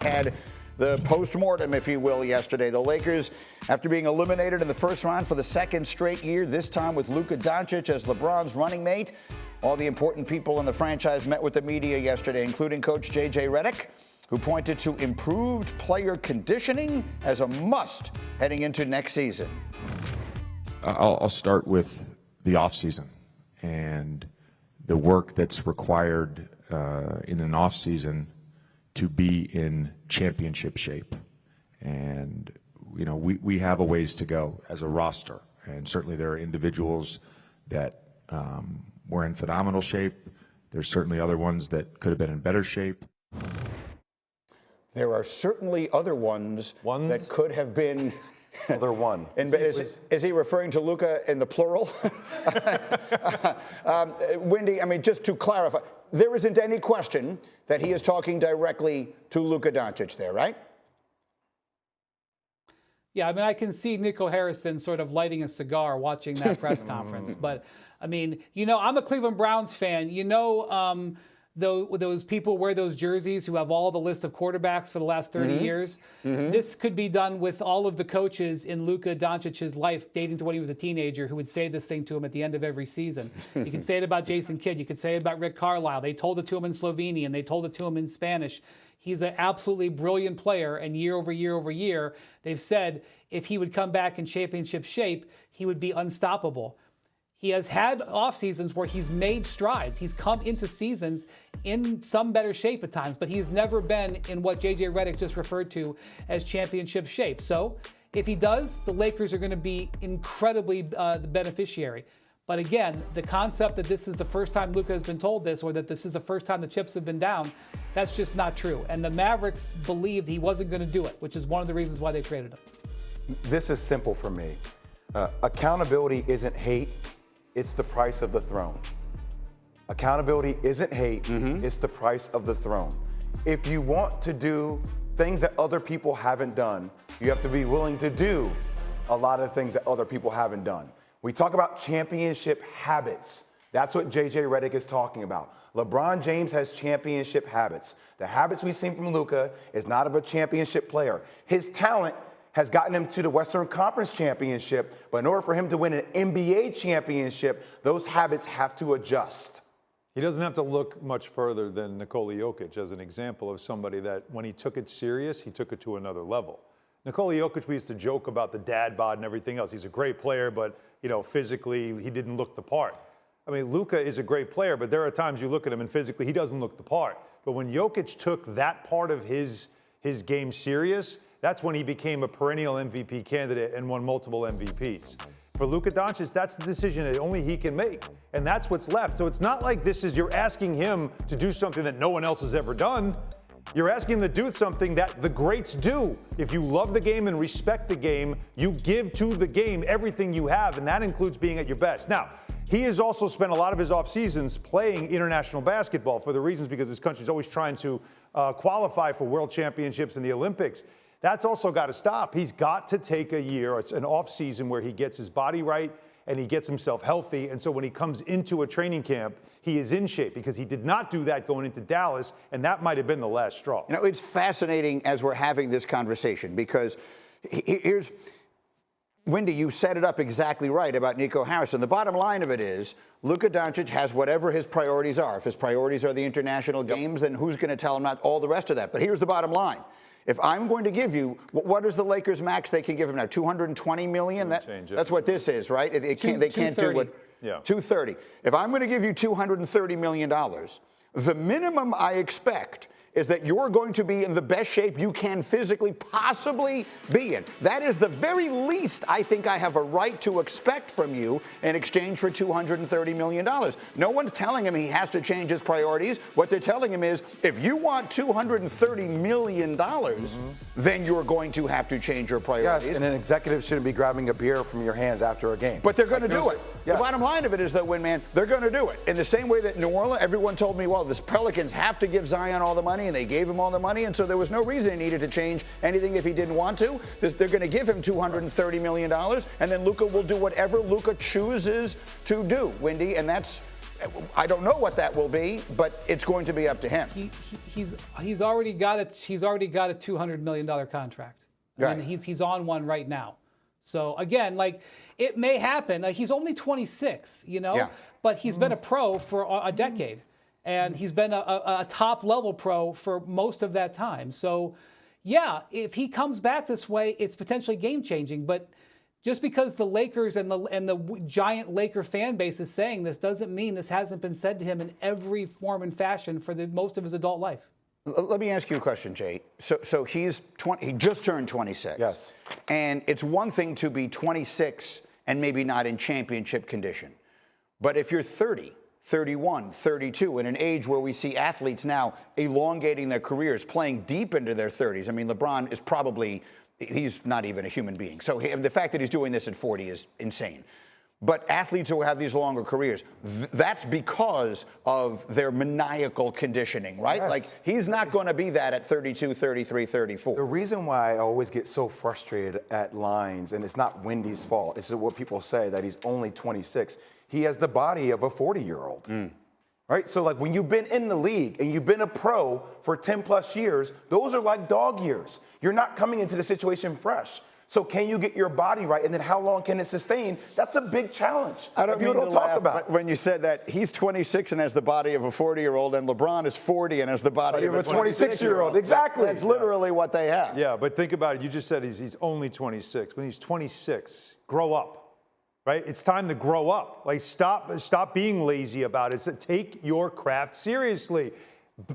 Had the post-mortem, if you will, yesterday. The Lakers, after being eliminated in the first round for the second straight year, this time with Luka Doncic as LeBron's running mate. All the important people in the franchise met with the media yesterday, including Coach J.J. Redick, who pointed to improved player conditioning as a must heading into next season. I'll start with the offseason and the work that's required in an offseason to be in championship shape. And, you know, we have a ways to go as a roster. And certainly there are individuals that were in phenomenal shape. There's certainly other ones that could have been in better shape. There are certainly other ones that could have been. Other one. And is he referring to Luka in the plural? Windy, I mean, just to clarify, there isn't any question that he is talking directly to Luka Doncic there, right? Yeah, I mean, I can see Nico Harrison sort of lighting a cigar watching that press conference. But, I mean, you know, I'm a Cleveland Browns fan. You know, those people wear those jerseys who have all the list of quarterbacks for the last 30 years. This could be done with all of the coaches in Luka Doncic's life dating to when he was a teenager who would say this thing to him at the end of every season. You can say it about Jason Kidd. You could say it about Rick Carlisle. They told it to him in Slovenian. They told it to him in Spanish. He's an absolutely brilliant player, and year over year over year, they've said if he would come back in championship shape, he would be unstoppable. He has had off seasons where he's made strides. He's come into seasons in some better shape at times, but he's never been in what J.J. Redick just referred to as championship shape. So if he does, the Lakers are going to be incredibly the beneficiary. But again, the concept that this is the first time Luka has been told this, or that this is the first time the chips have been down, that's just not true. And the Mavericks believed he wasn't going to do it, which is one of the reasons why they traded him. This is simple for me. Accountability isn't hate. It's the price of the throne. Accountability isn't hate, it's the price of the throne. If you want to do things that other people haven't done, you have to be willing to do a lot of things that other people haven't done. We talk about championship habits. That's what J.J. Redick is talking about. LeBron James has championship habits. The habits we've seen from Luka is not of a championship player. His talent has gotten him to the Western Conference Championship, but in order for him to win an NBA championship, those habits have to adjust. He doesn't have to look much further than Nikola Jokic as an example of somebody that when he took it serious, he took it to another level. Nikola Jokic, we used to joke about the dad bod and everything else. He's a great player, but you know, physically he didn't look the part. I mean, Luka is a great player, but there are times you look at him and physically he doesn't look the part. But when Jokic took that part of his game serious, that's when he became a perennial MVP candidate and won multiple MVPs. For Luka Doncic, that's the decision that only he can make, and that's what's left. So it's not like this is you're asking him to do something that no one else has ever done. You're asking him to do something that the greats do. If you love the game and respect the game, you give to the game everything you have, and that includes being at your best. Now, he has also spent a lot of his off seasons playing international basketball for the reasons because this country's always trying to qualify for world championships and the Olympics. That's also got to stop. He's got to take a year, it's an off season where he gets his body right and he gets himself healthy. And so when he comes into a training camp, he is in shape because he did not do that going into Dallas, and that might have been the last straw. You know, it's fascinating as we're having this conversation because here's, Windy, you set it up exactly right about Nico Harrison. The bottom line of it is Luka Doncic has whatever his priorities are. If his priorities are the international games, then who's going to tell him not all the rest of that? But here's the bottom line. If I'm going to give you, what is the Lakers max they can give him now? $220 million? That's what this is, right? They can't do what? Yeah. $230. If I'm going to give you $230 million, the minimum I expect is that you're going to be in the best shape you can physically possibly be in. That is the very least I think I have a right to expect from you in exchange for $230 million. No one's telling him he has to change his priorities. What they're telling him is, if you want $230 million, then you're going to have to change your priorities. Yes, and an executive shouldn't be grabbing a beer from your hands after a game. But they're going to do it. Yes. The bottom line of it is, though, Winman, they're going to do it. In the same way that New Orleans, everyone told me, well, the Pelicans have to give Zion all the money, and they gave him all the money, and so there was no reason he needed to change anything if he didn't want to. They're going to give him $230 million, and then Luka will do whatever Luka chooses to do, Windy, and that's I don't know what that will be, but it's going to be up to him. He's already got a $200 million contract. I mean, he's on one right now. So again, like, it may happen. Like, he's only 26, but he's been a pro for a decade, and he's been a top level pro for most of that time. So yeah, if he comes back this way, it's potentially game changing. But just because the Lakers and the giant Laker fan base is saying this doesn't mean this hasn't been said to him in every form and fashion for most of his adult life. Let me ask you a question, Jay. So he just turned 26. Yes. And it's one thing to be 26 and maybe not in championship condition. But if you're 30, 31, 32, in an age where we see athletes now elongating their careers, playing deep into their 30s. I mean, LeBron is he's not even a human being. So the fact that he's doing this at 40 is insane. But athletes who have these longer careers, that's because of their maniacal conditioning, right? Yes. Like, he's not going to be that at 32, 33, 34. The reason why I always get so frustrated at lines, and it's not Wendy's fault, it's what people say, that he's only 26. He has the body of a 40-year-old. Right? So, like, when you've been in the league and you've been a pro for 10 plus years, those are like dog years. You're not coming into the situation fresh. So can you get your body right, and then how long can it sustain? That's a big challenge. I don't mean to laugh, about. but when you said that he's 26 and has the body of a 40-year-old, and LeBron is 40 and has the body of a 26-year-old. Exactly. That's literally what they have. Yeah, but think about it. You just said he's only 26. When he's 26, grow up, right? It's time to grow up. Like, stop being lazy about it. Take your craft seriously.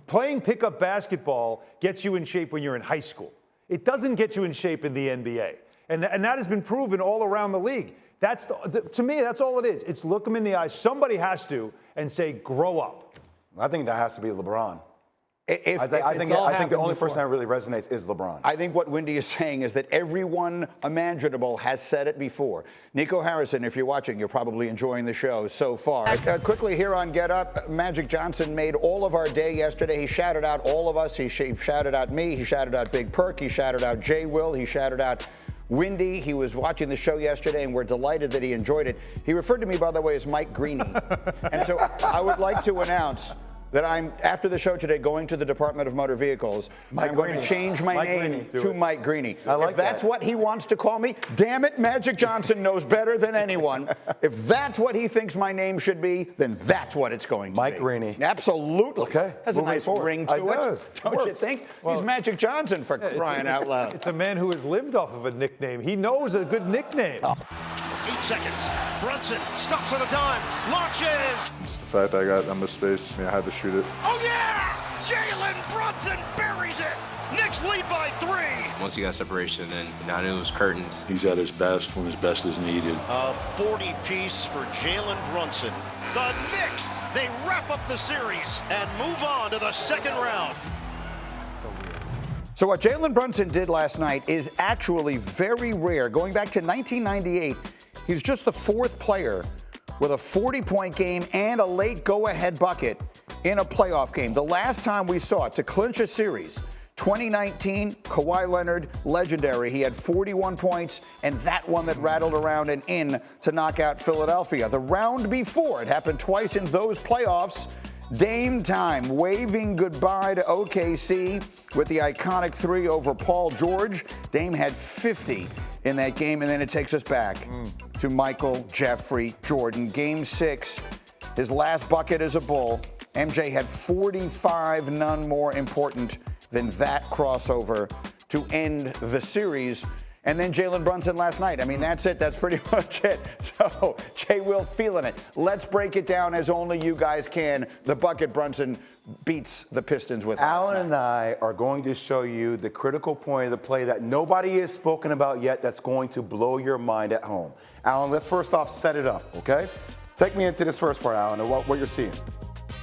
Playing pickup basketball gets you in shape when you're in high school. It doesn't get you in shape in the NBA. And that has been proven all around the league. To me, that's all it is. It's look him in the eyes. Somebody has to and say, grow up. I think that has to be LeBron. I think the only person that really resonates is LeBron. I think what Wendy is saying is that everyone imaginable has said it before. Nico Harrison, if you're watching, you're probably enjoying the show so far. Quickly here on Get Up, Magic Johnson made all of our day yesterday. He shouted out all of us. He shouted out me. He shouted out Big Perk. He shouted out Jay Will. He shouted out Windy. He was watching the show yesterday, and we're delighted that he enjoyed it. He referred to me, by the way, as Mike Greeny. And so I would like to announce that I'm, after the show today, going to the Department of Motor Vehicles. I'm going to change my name to Mike Greeny. If that's what he wants to call me, damn it, Magic Johnson knows better than anyone. If that's what he thinks my name should be, then that's what it's going to be. Mike Greeny. Absolutely. Okay. Has a nice ring to it. Don't you think? Well, he's Magic Johnson, for crying out loud. It's a man who has lived off of a nickname. He knows a good nickname. 8 seconds. Brunson stops on a dime, launches. Just the fact that I got enough space, I had to shoot it. Oh yeah! Jalen Brunson buries it. Knicks lead by 3. Once he got separation, then now it was curtains. He's at his best when his best is needed. A 40-piece for Jalen Brunson. The Knicks, they wrap up the series and move on to the second round. So what Jalen Brunson did last night is actually very rare. Going back to 1998, he's just the 4th player with a 40-point game and a late go-ahead bucket in a playoff game. The last time we saw it to clinch a series, 2019, Kawhi Leonard, legendary. He had 41 points, and that one that rattled around and in to knock out Philadelphia. The round before, it happened twice in those playoffs. Dame time, waving goodbye to OKC with the iconic 3 over Paul George. Dame had 50 in that game, and then it takes us back to Michael Jeffrey Jordan. Game 6, his last bucket as a Bull. MJ had 45, none more important than that crossover to end the series. And then Jalen Brunson last night. I mean, that's it. That's pretty much it. So, Jay Will feeling it. Let's break it down as only you guys can. The bucket Brunson beats the Pistons with. Alan and I are going to show you the critical point of the play that nobody has spoken about yet that's going to blow your mind at home. Alan, let's first off set it up, okay? Take me into this first part, Alan, and what you're seeing.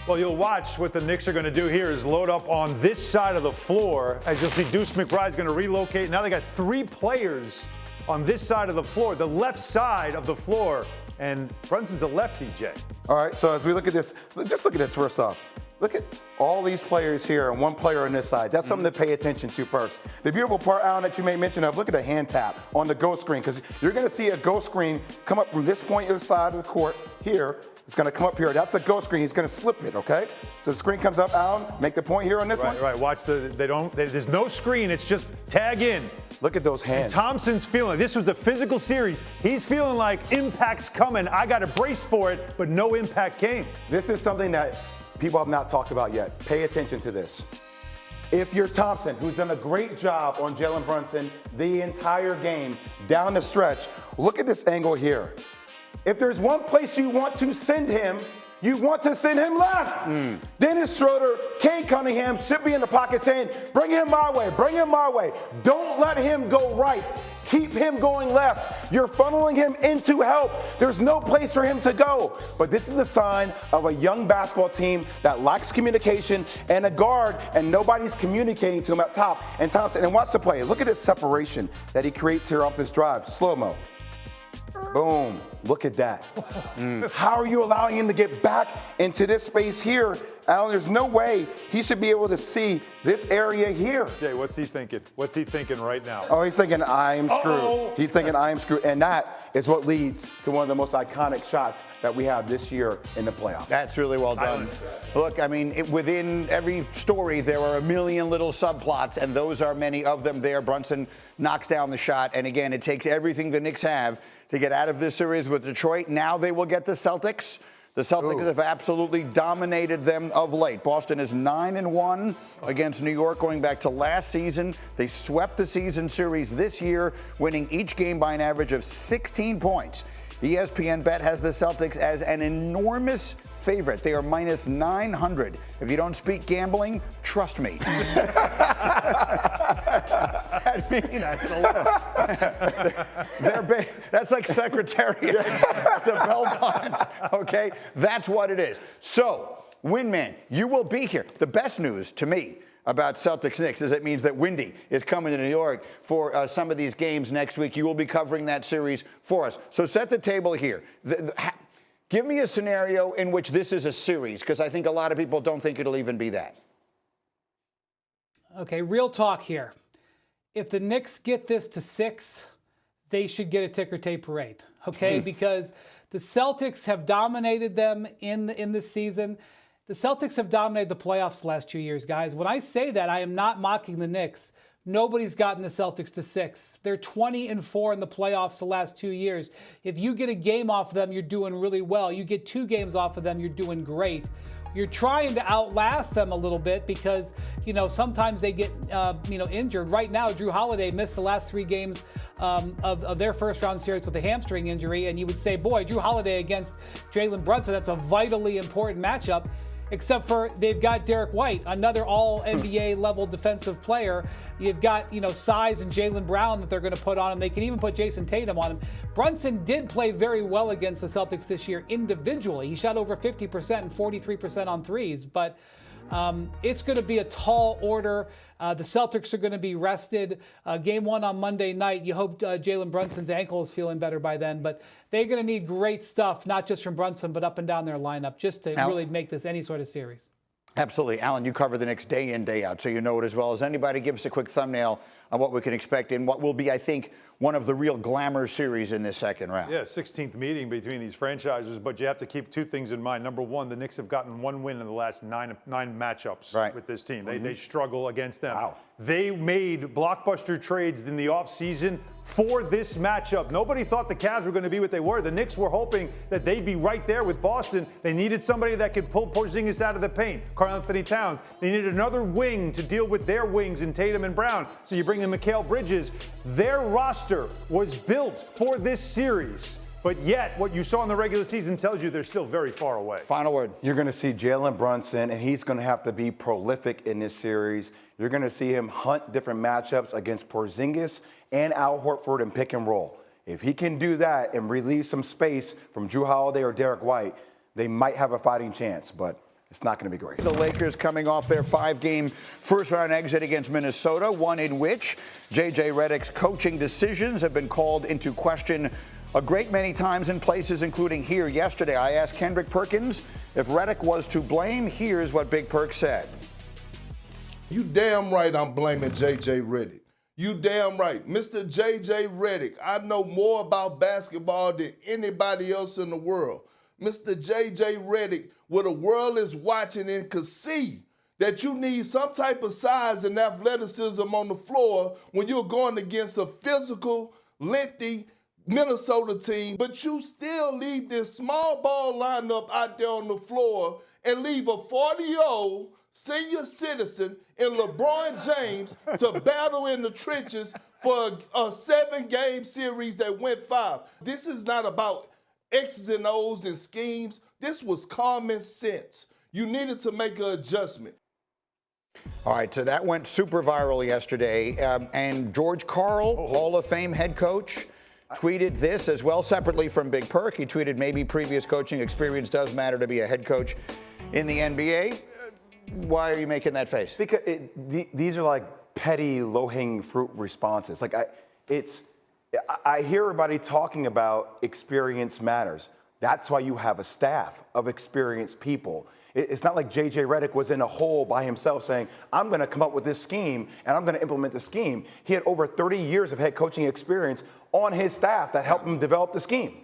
Well, you'll watch what the Knicks are going to do here is load up on this side of the floor. As you'll see, Deuce McBride's going to relocate. Now they got 3 players on this side of the floor, the left side of the floor. And Brunson's a lefty, Jay. All right, so as we look at this, just look at this first off. Look at all these players here and one player on this side. That's something to pay attention to first. The beautiful part, Alan, that you made mention of, look at the hand tap on the ghost screen, because you're going to see a ghost screen come up from this point of the side of the court here, It's going to come up here. That's a go screen. He's going to slip it, okay? So the screen comes up, Allen. Make the point here on this one. Right. Watch there's no screen. It's just tag in. Look at those hands. And Thompson's feeling, this was a physical series. He's feeling like impact's coming. I got to brace for it, but no impact came. This is something that people have not talked about yet. Pay attention to this. If you're Thompson, who's done a great job on Jalen Brunson the entire game down the stretch, look at this angle here. If there's one place you want to send him, you want to send him left. Dennis Schroeder, Kane Cunningham should be in the pocket saying, bring him my way, bring him my way. Don't let him go right. Keep him going left. You're funneling him into help. There's no place for him to go. But this is a sign of a young basketball team that lacks communication and a guard, and nobody's communicating to him up top. And Thompson, and watch the play. Look at this separation that he creates here off this drive. Slow-mo. Boom. Look at that. How are you allowing him to get back into this space here? Allen, there's no way he should be able to see this area here. Jay, what's he thinking? What's he thinking right now? Oh, he's thinking, I'm screwed. He's thinking, I am screwed. And that is what leads to one of the most iconic shots that we have this year in the playoffs. That's really well done. Look, I mean, within every story, there are a million little subplots, and those are many of them there. Brunson knocks down the shot, and again, it takes everything the Knicks have to get out of this series with Detroit. Now they will get the Celtics. The Celtics have absolutely dominated them of late. Boston is 9-1 against New York going back to last season. They swept the season series this year, winning each game by an average of 16 points. ESPN Bet has the Celtics as an enormous favorite. They are minus 900. If you don't speak gambling, trust me. I mean, that's like Secretariat at the Belmont, okay? That's what it is. So, Windman, you will be here. The best news to me about Celtics Knicks is it means that Windy is coming to New York for some of these games next week. You will be covering that series for us. So set the table here. Give me a scenario in which this is a series, because I think a lot of people don't think it'll even be that. Okay, real talk here. If the Knicks get this to 6, they should get a ticker tape parade, okay? Because the Celtics have dominated them in this season. The Celtics have dominated the playoffs the last 2 years, guys. When I say that, I am not mocking the Knicks. Nobody's gotten the Celtics to 6. They're 20-4 in the playoffs the last 2 years. If you get a game off of them, you're doing really well. You get 2 games off of them, you're doing great. You're trying to outlast them a little bit because, sometimes they get, injured. Right now, Drew Holiday missed the last 3 games of their first-round series with a hamstring injury, and you would say, boy, Drew Holiday against Jalen Brunson, that's a vitally important matchup. Except for they've got Derek White, another all-NBA level defensive player. You've got, size and Jaylen Brown that they're going to put on him. They can even put Jason Tatum on him. Brunson did play very well against the Celtics this year individually. He shot over 50% and 43% on threes. But it's going to be a tall order. The Celtics are going to be rested. Game 1 on Monday night. You hope Jalen Brunson's ankle is feeling better by then. But they're going to need great stuff, not just from Brunson, but up and down their lineup, just to really make this any sort of series. Absolutely. Alan, you cover the Knicks day in, day out, so you know it as well as anybody. Give us a quick thumbnail on what we can expect in what will be, I think, one of the real glamour series in this second round. Yeah, 16th meeting between these franchises, but you have to keep 2 things in mind. Number 1, the Knicks have gotten 1 win in the last 9 matchups with this team. They struggle against them. Wow. They made blockbuster trades in the offseason for this matchup. Nobody thought the Cavs were going to be what they were. The Knicks were hoping that they'd be right there with Boston. They needed somebody that could pull Porzingis out of the paint, Karl-Anthony Towns. They needed another wing to deal with their wings in Tatum and Brown. So you bring in Mikal Bridges. Their roster was built for this series. But yet, what you saw in the regular season tells you they're still very far away. Final word. You're going to see Jalen Brunson, and he's going to have to be prolific in this series. You're going to see him hunt different matchups against Porzingis and Al Horford in pick and roll. If he can do that and relieve some space from Drew Holiday or Derek White, they might have a fighting chance, but it's not going to be great. The Lakers coming off their 5-game first-round exit against Minnesota, one in which J.J. Redick's coaching decisions have been called into question a great many times in places, including here yesterday. I asked Kendrick Perkins if Redick was to blame. Here's what Big Perk said. You damn right I'm blaming J.J. Redick. You damn right. Mr. J.J. Redick, I know more about basketball than anybody else in the world. Mr. J.J. Redick, where the world is watching and could see that you need some type of size and athleticism on the floor when you're going against a physical, lengthy Minnesota team, but you still leave this small ball lineup out there on the floor and leave a 40-year-old senior citizen in LeBron James to battle in the trenches for a 7-game series that went 5. This is not about X's and O's and schemes. This was common sense. You needed to make an adjustment. All right, so that went super viral yesterday. And George Karl, Hall of Fame head coach, tweeted this as well separately from Big Perk. He tweeted, maybe previous coaching experience does matter to be a head coach in the NBA. Why are you making that face? Because these are like petty, low-hanging fruit responses. Like I hear everybody talking about experience matters. That's why you have a staff of experienced people. It's not like J.J. Redick was in a hole by himself saying, I'm going to come up with this scheme and I'm going to implement the scheme. He had over 30 years of head coaching experience on his staff that helped him develop the scheme.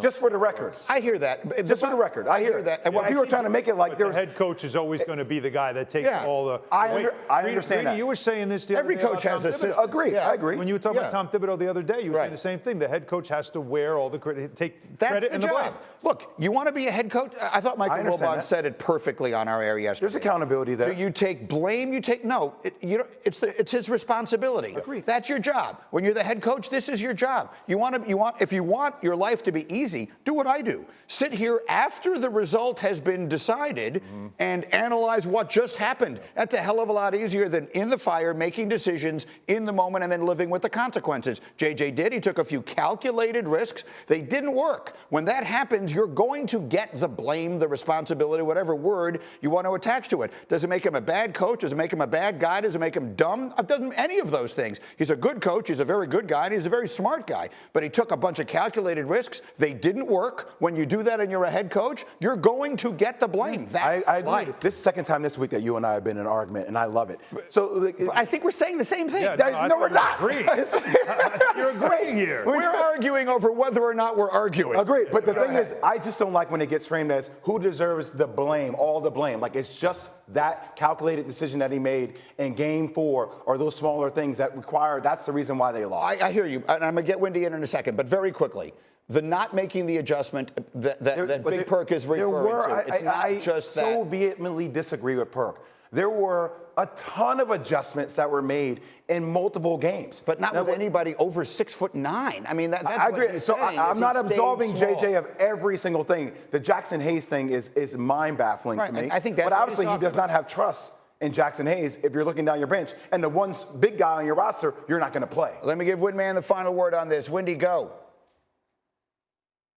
Just for the record. I hear that. Just for the record. I hear that. And people are trying to make it like the head coach is always going to be the guy that takes all the. I understand that. You were saying this the other Every day coach about has Tom a Thibodeau. Agree. I agree. When you were talking about Tom Thibodeau the other day, you were saying the same thing. The head coach has to wear all the credit, take credit and the blame. Look, you want to be a head coach? I thought Michael Wilbon said it perfectly on our air yesterday. There's accountability there. Do you take blame? No. It's his responsibility. Agreed. That's your job. When you're the head coach, this is your job. If you want your life to be easy, do what I do. Sit here after the result has been decided and analyze what just happened. That's a hell of a lot easier than in the fire, making decisions in the moment and then living with the consequences. JJ did. He took a few calculated risks. They didn't work. When that happens, you're going to get the blame, the responsibility, whatever word you want to attach to it. Does it make him a bad coach? Does it make him a bad guy? Does it make him dumb? It doesn't any of those things. He's a good coach. He's a very good guy. And he's a very smart guy. But he took a bunch of calculated risks. They didn't work. When you do that and you're a head coach, you're going to get the blame. That's I agree. life. This is the second time this week that you and I have been in an argument, and I love it. So I think we're saying the same thing. Yeah, no, we're not. You're agreeing here. We're arguing over whether or not we're arguing. Agreed. But the thing is, I just don't like when it gets framed as who deserves the blame, all the blame. Like it's just that calculated decision that he made in Game 4 or those smaller things that require. That's the reason why they lost. I hear you, and I'm gonna get Windy in a second, but very quickly. The not making the adjustment that Big Perk is referring to. It's not just that. I so vehemently disagree with Perk. There were a ton of adjustments that were made in multiple games. But not with anybody over 6'9". I mean, that's I agree. what he's so saying. I'm not absolving small. JJ of every single thing. The Jackson Hayes thing is mind-baffling to me. I think that's but obviously he does not have trust in Jackson Hayes if you're looking down your bench. And the one big guy on your roster, you're not going to play. Let me give Windman the final word on this. Windy, go.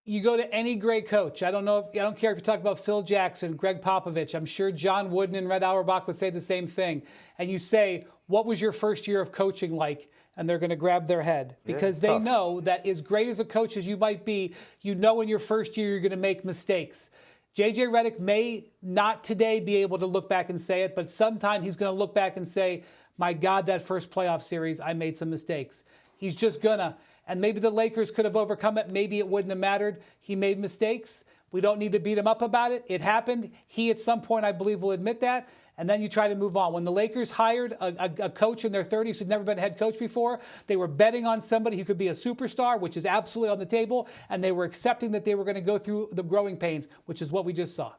You go to any great coach. I don't care if you talk about Phil Jackson, Greg Popovich. I'm sure John Wooden and Red Auerbach would say the same thing. And you say, what was your first year of coaching like? And they're going to grab their head because they know that as great as a coach as you might be, you know in your first year you're going to make mistakes. J.J. Redick may not today be able to look back and say it, but sometime he's going to look back and say, my God, that first playoff series, I made some mistakes. He's just going to. And maybe the Lakers could have overcome it. Maybe it wouldn't have mattered. He made mistakes. We don't need to beat him up about it. It happened. He, at some point, I believe, will admit that. And then you try to move on. When the Lakers hired a coach in their 30s who'd never been a head coach before, they were betting on somebody who could be a superstar, which is absolutely on the table. And they were accepting that they were going to go through the growing pains, which is what we just saw.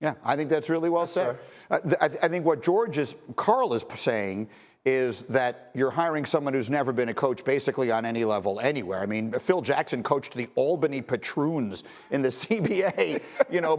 Yeah, I think that's really well said. I think what Karl is saying is that you're hiring someone who's never been a coach basically on any level anywhere. I mean, Phil Jackson coached the Albany Patroons in the CBA,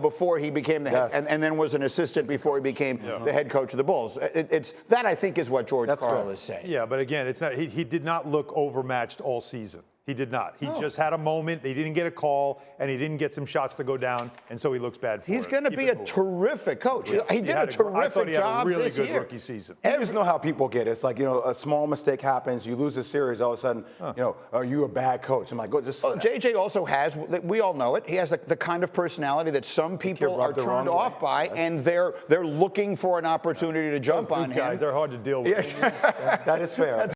before he became the head, and then was an assistant before he became the head coach of the Bulls. It's that, I think, is what George Karl is saying. Yeah, but again, it's not. He did not look overmatched all season. He did not. He just had a moment. He didn't get a call, and he didn't get some shots to go down, and so he looks bad for it. He's going to be a terrific coach. Yeah. He did a terrific job really this good year. Rookie season. You just know how people get it. It's like, a small mistake happens, you lose a series, all of a sudden, are you a bad coach? I'm like, go just. JJ also has, we all know it, he has the kind of personality that some people are turned off by, and they're looking for an opportunity to jump on him. Guys, they're hard to deal with. That is fair.